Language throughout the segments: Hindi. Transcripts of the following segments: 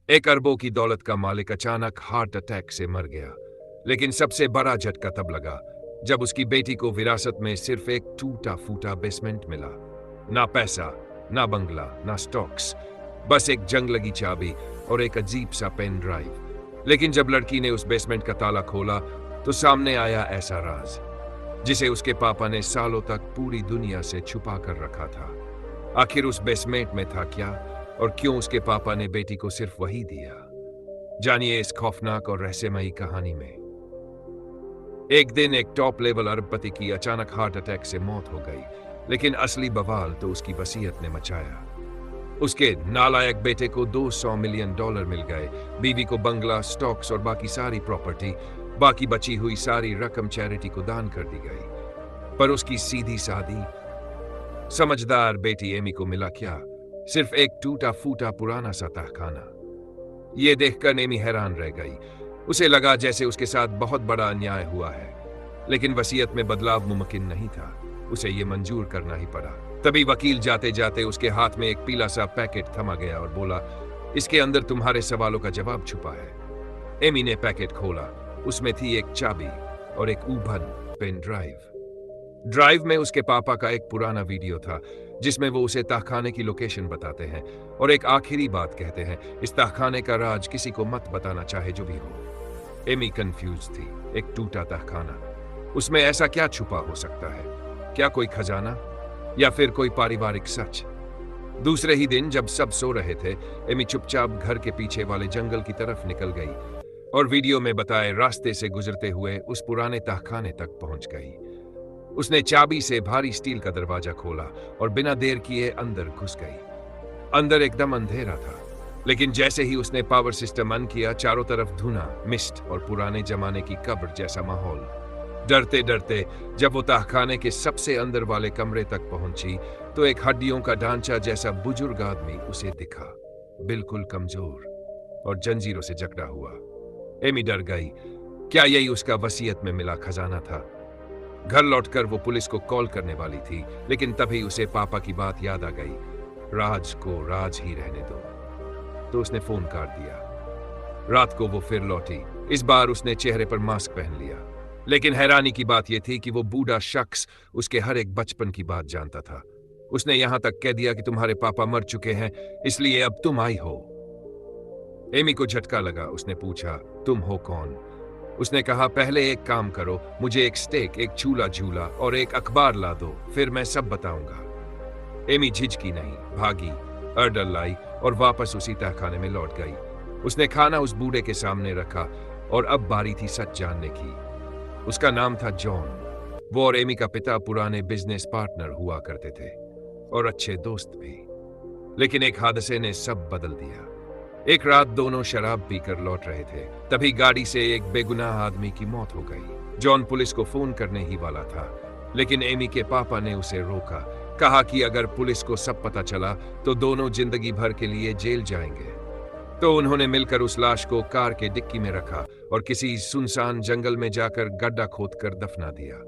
एक अरबों की दौलत का मालिक अचानक हार्ट अटैक से मर गया। लेकिन सबसे बड़ा झटका तब लगा जब उसकी बेटी को विरासत में सिर्फ एक टूटा फूटा बेसमेंट मिला। ना पैसा, ना बंगला, ना स्टॉक्स, बस एक जंग लगी चाबी और एक अजीब सा पेन ड्राइव। लेकिन जब लड़की ने उस बेसमेंट का ताला खोला तो सामने आया ऐसा राज जिसे उसके पापा ने सालों तक पूरी दुनिया से छुपा कर रखा था। आखिर उस बेसमेंट में था क्या और क्यों उसके पापा ने बेटी को सिर्फ वही दिया? जानिए इस खौफनाक और रहस्यमयी कहानी में। एक दिन एक टॉप लेवल अरबपति की अचानक हार्ट अटैक से मौत हो गई, लेकिन असली बवाल तो उसकी वसीयत ने मचाया। उसके नालायक बेटे को $200 मिलियन मिल गए, बीवी को बंगला, स्टॉक्स और बाकी सारी प्रॉपर्टी, बाकी बची हुई सारी रकम चैरिटी को दान कर दी गई। पर उसकी सीधी सादी समझदार बेटी एमी को मिला क्या? सिर्फ एक टूटा फूटा पुराना सा तहखाना। ये देखकर एमी हैरान रह गई। उसे लगा जैसे उसके साथ बहुत बड़ा अन्याय हुआ है, लेकिन वसीयत में बदलाव मुमकिन नहीं था। उसे ये मंजूर करना ही पड़ा। तभी वकील जाते जाते उसके हाथ में एक पीला सा पैकेट थमा गया और बोला, इसके अंदर तुम्हारे सवालों का जवाब छुपा है। एमी ने पैकेट खोला। उसमें थी एक चाबी और एक ऊभन पेन ड्राइव। ड्राइव में उसके पापा का एक पुराना वीडियो था जिसमें वो उसे तहखाने की लोकेशन बताते हैं और एक आखिरी बात कहते हैं, इस तहखाने का राज किसी को मत बताना, चाहे जो भी हो। एमी कंफ्यूज थी। एक टूटा तहखाना, उसमें ऐसा क्या छुपा हो सकता है? क्या कोई खजाना या फिर कोई पारिवारिक सच? दूसरे ही दिन जब सब सो रहे थे, एमी चुपचाप घर के पीछे वाले जंगल की तरफ निकल गई और वीडियो में बताए रास्ते से गुजरते हुए उस पुराने तहखाने तक पहुंच गई। उसने चाबी से भारी स्टील का दरवाजा खोला और बिना देर किए अंदर घुस गई। अंदर एकदम अंधेरा था, लेकिन जैसे ही उसने पावर सिस्टम ऑन किया, चारों तरफ धुआं, मिस्ट और पुराने जमाने की कब्र जैसा माहौल। डरते डरते जब वो तहखाने के सबसे अंदर वाले कमरे तक पहुंची तो एक हड्डियों का ढांचा जैसा बुजुर्ग आदमी उसे दिखा, बिल्कुल कमजोर और जंजीरों से जकड़ा हुआ। एमी डर गई। क्या यही उसका वसीयत में मिला खजाना था? घर लौटकर वो पुलिस को कॉल करने वाली थी, लेकिन तभी उसे पापा की बात याद आ गई, राज को राज ही रहने दो। तो उसने फोन काट दिया। रात को वो फिर लौटी। इस बार उसने चेहरे पर मास्क पहन लिया, लेकिन हैरानी की बात यह थी कि वो बूढ़ा शख्स उसके हर एक बचपन की बात जानता था। उसने यहां तक कह दिया कि तुम्हारे पापा मर चुके हैं, इसलिए अब तुम आई हो। एमी को झटका लगा। उसने पूछा, तुम हो कौन? उसने कहा, पहले एक काम करो, मुझे एक स्टेक, एक झूला झूला और एक अखबार ला दो, फिर मैं सब बताऊंगा। एमी झिझकी नहीं, भागी, अर्डर लाई और वापस उसी तहखाने में लौट गई। उसने खाना उस बूढ़े के सामने रखा और अब बारी थी सच जानने की। उसका नाम था जॉन। वो और एमी का पिता पुराने बिजनेस पार्टनर हुआ करते थे और अच्छे दोस्त भी। लेकिन एक हादसे ने सब बदल दिया। एक रात दोनों शराब पीकर लौट रहे थे, तभी गाड़ी से एक बेगुनाह आदमी की मौत हो गई। जॉन पुलिस को फोन करने ही वाला था, लेकिन एमी के पापा ने उसे रोका। कहा कि अगर पुलिस को सब पता चला तो दोनों जिंदगी भर के लिए जेल जाएंगे। तो उन्होंने मिलकर उस लाश को कार के डिक्की में रखा और किसी सुनसान जंगल में जाकर गड्ढा खोदकर दफना दिया।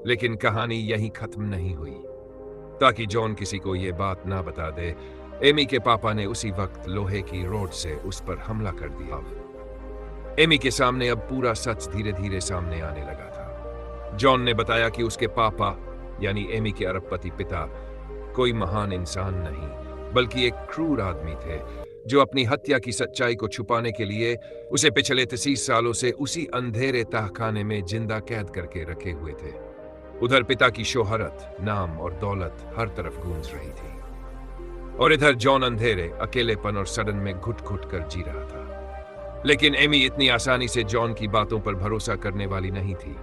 लेकिन कहानी यहीं खत्म नहीं हुई। ताकि जॉन किसी को यह बात ना बता दे, एमी के पापा ने उसी वक्त लोहे की रोड से उस पर हमला कर दिया। एमी के सामने अब पूरा सच धीरे धीरे सामने आने लगा था। जॉन ने बताया कि उसके पापा यानी एमी के अरबपति पिता कोई महान इंसान नहीं, बल्कि एक क्रूर आदमी थे जो अपनी हत्या की सच्चाई को छुपाने के लिए उसे पिछले 30 सालों से उसी अंधेरे तहखाने में जिंदा कैद करके रखे हुए थे। उधर पिता की शोहरत, नाम और दौलत हर तरफ गूंज रही थी और इधर जॉन अंधेरे, अकेलेपन और सदन में घुट घुट कर जी रहा था। लेकिन एमी इतनी आसानी से जॉन की बातों पर भरोसा करने वाली नहीं थी,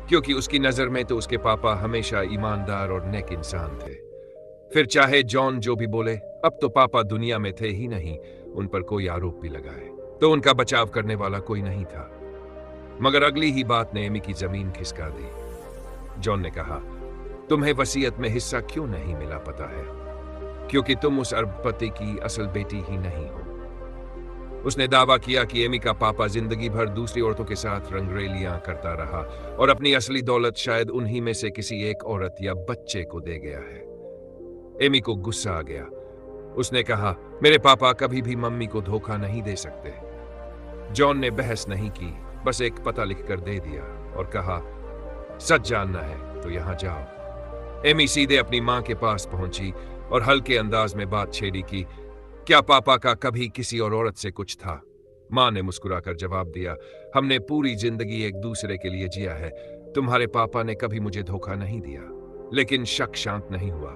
क्योंकि उसकी नजर में तो उसके पापा हमेशा ईमानदार और नेक इंसान थे। फिर चाहे जॉन जो भी बोले, अब तो पापा दुनिया में थे ही नहीं, उन पर कोई आरोप भी लगाए तो उनका बचाव करने वाला कोई नहीं था। मगर अगली ही बात ने एमी की जमीन खिसका दी। जॉन ने कहा, तुम्हें वसीयत में हिस्सा क्यों नहीं मिला पता है? क्योंकि तुम उस अरबपति की असल बेटी ही नहीं हो। उसने दावा किया कि एमी का पापा जिंदगी भर दूसरी औरतों के साथ रंगरेलियां करता रहा और अपनी असली दौलत शायद उन्हीं में से किसी एक औरत या बच्चे को दे गया है। एमी को गुस्सा आ गया। उसने कहा, मेरे पापा कभी भी मम्मी को धोखा नहीं दे सकते। जॉन ने बहस नहीं की, बस एक पता लिखकर दे दिया और कहा, सच जानना है तो यहां जाओ। एमी सीधे अपनी मां के पास पहुंची और हल्के अंदाज में बात छेड़ी कि क्या पापा का कभी किसी और औरत से कुछ था। मां ने मुस्कुराकर जवाब दिया, हमने पूरी जिंदगी एक दूसरे के लिए जिया है। तुम्हारे पापा ने कभी मुझे धोखा नहीं दिया। लेकिन शक शांत नहीं हुआ।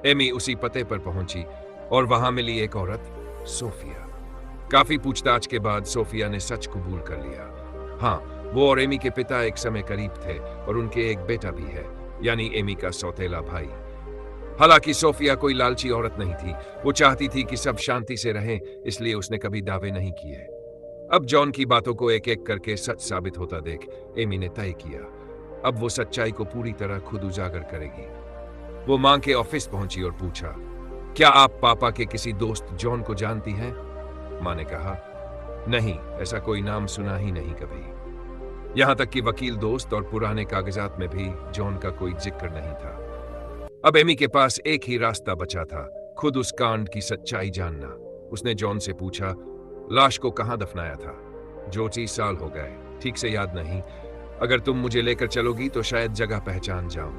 एमी उसी पते पर पहुंची और वहां मिली एक औरत, सोफिया। काफी पूछताछ के बाद सोफिया ने सच कबूल कर लिया। हाँ, वो और एमी के पिता एक समय करीब थे और उनके एक बेटा भी है, यानी एमी का सौतेला भाई। हालांकि सोफिया कोई लालची औरत नहीं थी। वो चाहती थी कि सब शांति से रहें, इसलिए उसने कभी दावे नहीं किए। अब जॉन की बातों को एक एक करके सच साबित होता देख एमी ने तय किया, अब वो सच्चाई को पूरी तरह खुद उजागर करेगी। वो मां के ऑफिस पहुंची और पूछा, क्या आप पापा के किसी दोस्त जॉन को जानती हैं? मां ने कहा, नहीं, ऐसा कोई नाम सुना ही नहीं कभी। यहां तक कि वकील दोस्त और पुराने कागजात में भी जॉन का कोई जिक्र नहीं था। अब एमी के पास एक ही रास्ता बचा था, खुद उस कांड की सच्चाई जानना। उसने जॉन से पूछा, लाश को कहां दफनाया था? 25 साल हो गए, ठीक से याद नहीं। अगर तुम मुझे लेकर चलोगी तो शायद जगह पहचान जाऊं।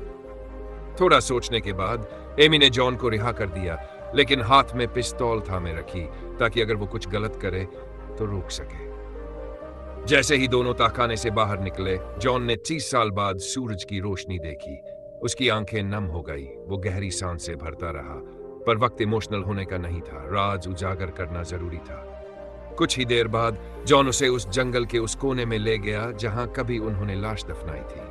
थोड़ा सोचने के बाद एमी ने जॉन को रिहा कर दिया, लेकिन हाथ में पिस्तौल थामे रखी ताकि अगर वो कुछ गलत करे तो रोक सके। जैसे ही दोनों तहखाने से बाहर निकले, जॉन ने 30 साल बाद सूरज की रोशनी देखी। उसकी आंखें नम हो गई। वो गहरी सांस से भरता रहा, पर वक्त इमोशनल होने का नहीं था। राज उजागर करना जरूरी था। कुछ ही देर बाद जॉन उसे उस जंगल के उस कोने में ले गया जहां कभी उन्होंने लाश दफनाई थी।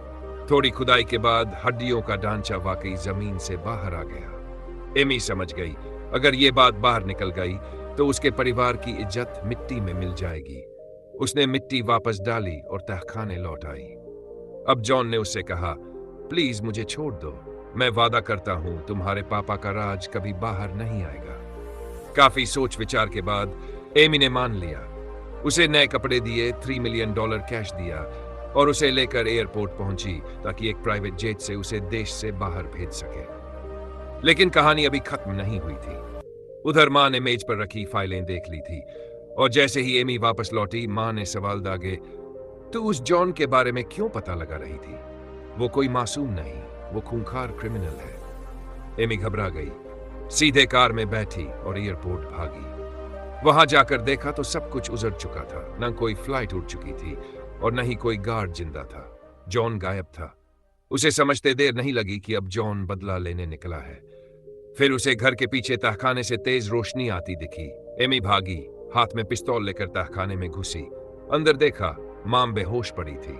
थोड़ी खुदाई के बाद हड्डियों का ढांचा वाकई जमीन से बाहर आ गया। एमी समझ गई, अगर ये बात बाहर निकल गई तो उसके परिवार की इज्जत मिट्टी में मिल जाएगी। उसने मिट्टी वापस डाली और तहखाने लौट आई। अब जॉन ने उससे कहा, प्लीज मुझे छोड़ दो। मैं वादा करता हूं तुम्हारे पापा का राज कभी बाहर नहीं आएगा। काफी सोच विचार के बाद एमी ने मान लिया। उसे नए कपड़े दिए, $3 मिलियन कैश दिया और उसे लेकर एयरपोर्ट पहुंची ताकि एक प्राइवेट जेट से उसे देश से बाहर भेज सके। लेकिन कहानी अभी खत्म नहीं हुई थी। उधर मां ने मेज पर रखी फाइलें देख ली थी और जैसे ही एमी वापस लौटी, मां ने सवाल दागे, तो उस जॉन के बारे में क्यों पता लगा रही थी? वो कोई मासूम नहीं, वो खूंखार क्रिमिनल है। एमी घबरा गई, सीधे कार में बैठी और एयरपोर्ट भागी। वहां जाकर देखा तो सब कुछ उजड़ चुका था। न कोई फ्लाइट उड़ चुकी थी और न ही कोई गार्ड जिंदा था। जॉन गायब था। उसे समझते देर नहीं लगी कि अब जॉन बदला लेने निकला है। फिर उसे घर के पीछे तहखाने से तेज रोशनी आती दिखी। एमी भागी, हाथ में पिस्तौल लेकर तहखाने में घुसी। अंदर देखा, मां बेहोश पड़ी थी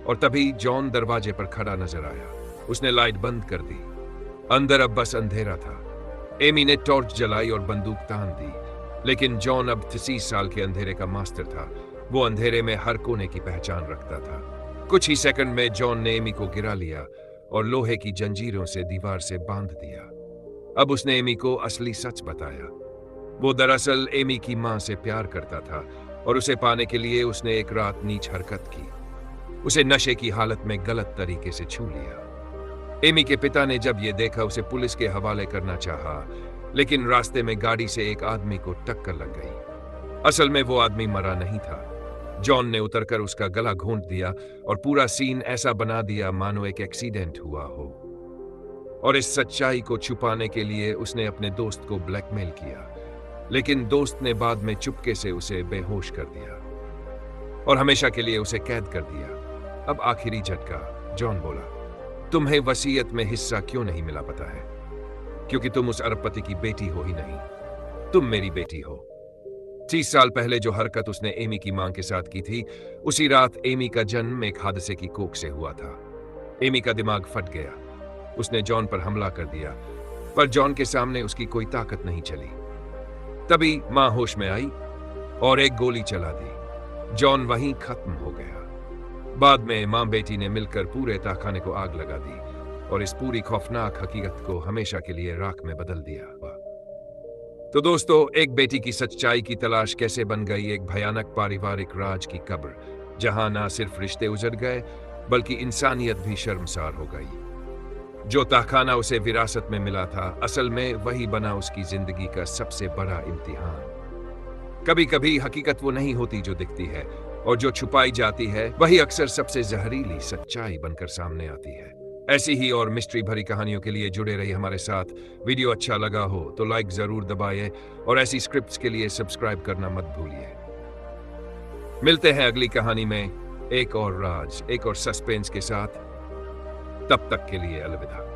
और तभी जॉन दरवाजे पर खड़ा नजर आया। उसने लाइट बंद कर दी। अंदर अब बस अंधेरा था। एमी ने टॉर्च जलाई और बंदूक तान दी, लेकिन जॉन अब 30 साल के अंधेरे का मास्टर था। वो अंधेरे में हर कोने की पहचान रखता था। कुछ ही सेकंड में जॉन ने एमी को गिरा लिया और लोहे की जंजीरों से दीवार से बांध दिया। अब उसने एमी को असली सच बताया। वो दरअसल एमी की मां से प्यार करता था और उसे पाने के लिए उसने एक रात नीच हरकत की। उसे नशे की हालत में गलत तरीके से छू लिया। एमी के पिता ने जब ये देखा, उसे पुलिस के हवाले करना चाहा, लेकिन रास्ते में गाड़ी से एक आदमी को टक्कर लग गई। असल में वो आदमी मरा नहीं था। जॉन ने उतरकर उसका गला घोंट दिया और पूरा सीन ऐसा बना दिया मानो एक एक्सीडेंट हुआ हो। और इस सच्चाई को छुपाने के लिए उसने अपने दोस्त को ब्लैकमेल किया, लेकिन दोस्त ने बाद में चुपके से उसे बेहोश कर दिया और हमेशा के लिए उसे कैद कर दिया। अब आखिरी झटका। जॉन बोला, तुम्हें वसीयत में हिस्सा क्यों नहीं मिला पता है? क्योंकि तुम उस अरबपति की बेटी हो ही नहीं, तुम मेरी बेटी हो। 30 साल पहले जो हरकत उसने एमी की मां के साथ की थी, उसी रात एमी का जन्म एक हादसे की कोख से हुआ था। एमी का दिमाग फट गया। उसने जॉन पर हमला कर दिया, पर जॉन के सामने उसकी कोई ताकत नहीं चली। तभी मां होश में आई और एक गोली चला दी। जॉन वहीं खत्म हो गया। बाद में मां बेटी ने मिलकर पूरे तहखाने को आग लगा दी और इस पूरी खौफनाक हकीकत को हमेशा के लिए राख में बदल दिया। तो दोस्तों, एक बेटी की सच्चाई की तलाश कैसे बन गई एक भयानक पारिवारिक राज की कब्र, जहां ना सिर्फ रिश्ते उजड़ गए बल्कि इंसानियत भी शर्मसार हो गई। जो तहखाना उसे विरासत में मिला था, असल में वही बना उसकी जिंदगी का सबसे बड़ा इम्तिहान। कभी कभी हकीकत वो नहीं होती जो दिखती है, और जो छुपाई जाती है वही अक्सर सबसे जहरीली सच्चाई बनकर सामने आती है। ऐसी ही और मिस्ट्री भरी कहानियों के लिए जुड़े रहिए हमारे साथ। वीडियो अच्छा लगा हो तो लाइक जरूर दबाइए और ऐसी स्क्रिप्ट्स के लिए सब्सक्राइब करना मत भूलिए। मिलते हैं अगली कहानी में एक और राज, एक और सस्पेंस के साथ। तब तक के लिए अलविदा।